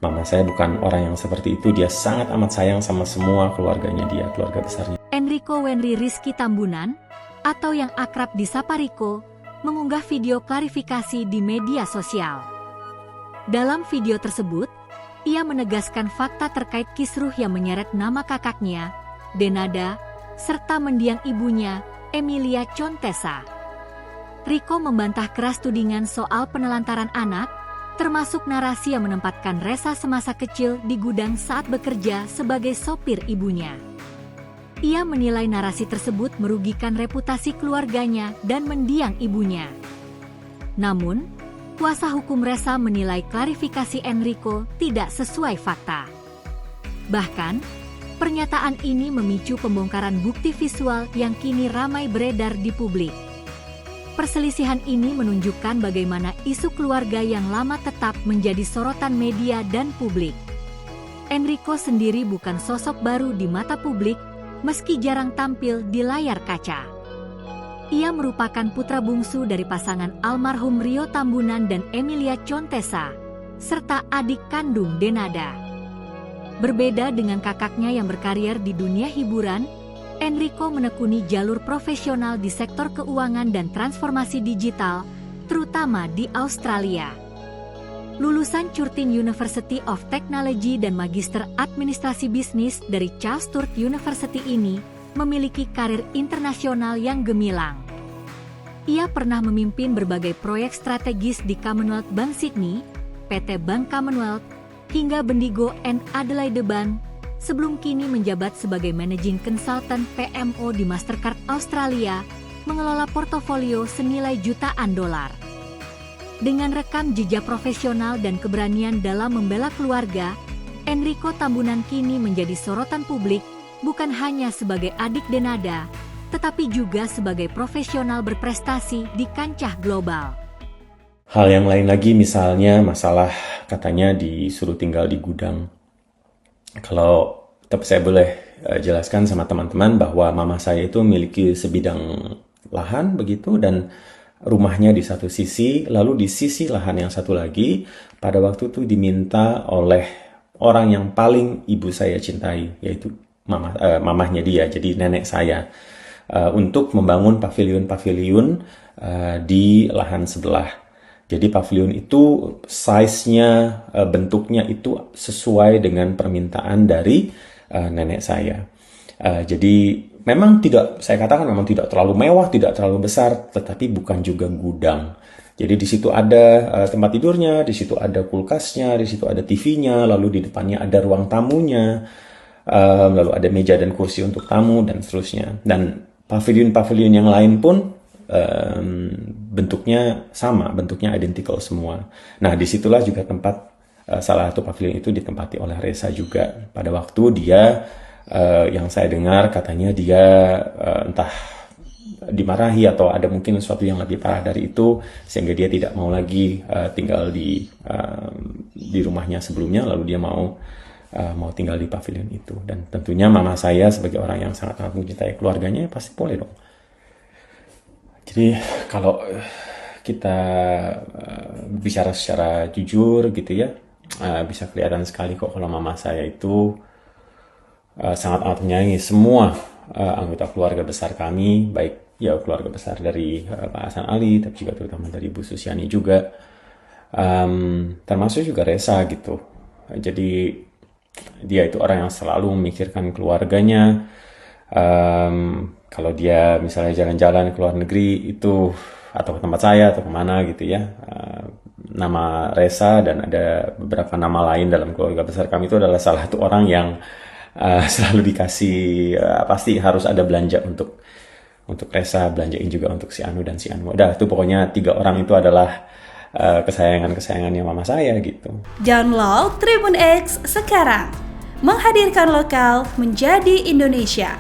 Mama saya bukan orang yang seperti itu. Dia sangat amat sayang sama semua keluarganya dia, keluarga besarnya. Enrico Wenry Rizky Tambunan, atau yang akrab disapa Rico, mengunggah video klarifikasi di media sosial. Dalam video tersebut, ia menegaskan fakta terkait kisruh yang menyeret nama kakaknya, Denada, serta mendiang ibunya, Emilia Contessa. Rico membantah keras tudingan soal penelantaran anak, termasuk narasi yang menempatkan Ressa semasa kecil di gudang saat bekerja sebagai sopir ibunya. Ia menilai narasi tersebut merugikan reputasi keluarganya dan mendiang ibunya. Namun, kuasa hukum Ressa menilai klarifikasi Enrico tidak sesuai fakta. Bahkan, pernyataan ini memicu pembongkaran bukti visual yang kini ramai beredar di publik. Perselisihan ini menunjukkan bagaimana isu keluarga yang lama tetap menjadi sorotan media dan publik. Enrico sendiri bukan sosok baru di mata publik, meski jarang tampil di layar kaca. Ia merupakan putra bungsu dari pasangan almarhum Rio Tambunan dan Emilia Contessa, serta adik kandung Denada. Berbeda dengan kakaknya yang berkarir di dunia hiburan, Enrico menekuni jalur profesional di sektor keuangan dan transformasi digital, terutama di Australia. Lulusan Curtin University of Technology dan Magister Administrasi Bisnis dari Charles Sturt University ini memiliki karir internasional yang gemilang. Ia pernah memimpin berbagai proyek strategis di Commonwealth Bank Sydney, PT Bank Commonwealth, hingga Bendigo and Adelaide Bank, sebelum kini menjabat sebagai Managing Consultant PMO di Mastercard Australia, mengelola portofolio senilai jutaan dolar. Dengan rekam jejak profesional dan keberanian dalam membela keluarga, Enrico Tambunan kini menjadi sorotan publik bukan hanya sebagai adik Denada, tetapi juga sebagai profesional berprestasi di kancah global. Hal yang lain lagi misalnya masalah katanya disuruh tinggal di gudang. Kalau saya boleh jelaskan sama teman-teman bahwa mama saya itu memiliki sebidang lahan begitu, dan rumahnya di satu sisi, lalu di sisi lahan yang satu lagi pada waktu itu diminta oleh orang yang paling ibu saya cintai, yaitu mamahnya dia, jadi nenek saya, untuk membangun paviliun-paviliun di lahan sebelah. Jadi paviliun itu size-nya, bentuknya itu sesuai dengan permintaan dari nenek saya. Jadi memang saya katakan memang tidak terlalu mewah, tidak terlalu besar, tetapi bukan juga gudang. Jadi di situ ada tempat tidurnya, di situ ada kulkasnya, di situ ada TV-nya, lalu di depannya ada ruang tamunya, lalu ada meja dan kursi untuk tamu dan seterusnya. Dan paviliun-paviliun yang lain pun bentuknya sama, bentuknya identical semua. Nah, disitulah juga tempat salah satu pavilion itu ditempati oleh Ressa juga. Pada waktu dia, yang saya dengar katanya dia entah dimarahi atau ada mungkin sesuatu yang lebih parah dari itu, sehingga dia tidak mau lagi tinggal di rumahnya sebelumnya, lalu dia mau tinggal di pavilion itu. Dan tentunya mama saya sebagai orang yang sangat-sangat mencintai keluarganya pasti boleh dong. Jadi kalau kita bicara secara jujur gitu ya, bisa kelihatan sekali kok kalau mama saya itu sangat amat menyayangi semua anggota keluarga besar kami, baik ya keluarga besar dari Pak Hasan Ali, tapi juga terutama dari Bu Susiani juga, termasuk juga Ressa gitu. Jadi dia itu orang yang selalu memikirkan keluarganya. Kalau dia misalnya jalan-jalan ke luar negeri itu, atau ke tempat saya atau kemana gitu ya, nama Ressa dan ada beberapa nama lain dalam keluarga besar kami itu adalah salah satu orang yang selalu dikasih, pasti harus ada belanja untuk Ressa, belanjain juga untuk si Anu dan si Anu. Udah, itu pokoknya 3 orang itu adalah kesayangannya mama saya gitu. Download Tribun X sekarang, menghadirkan lokal menjadi Indonesia.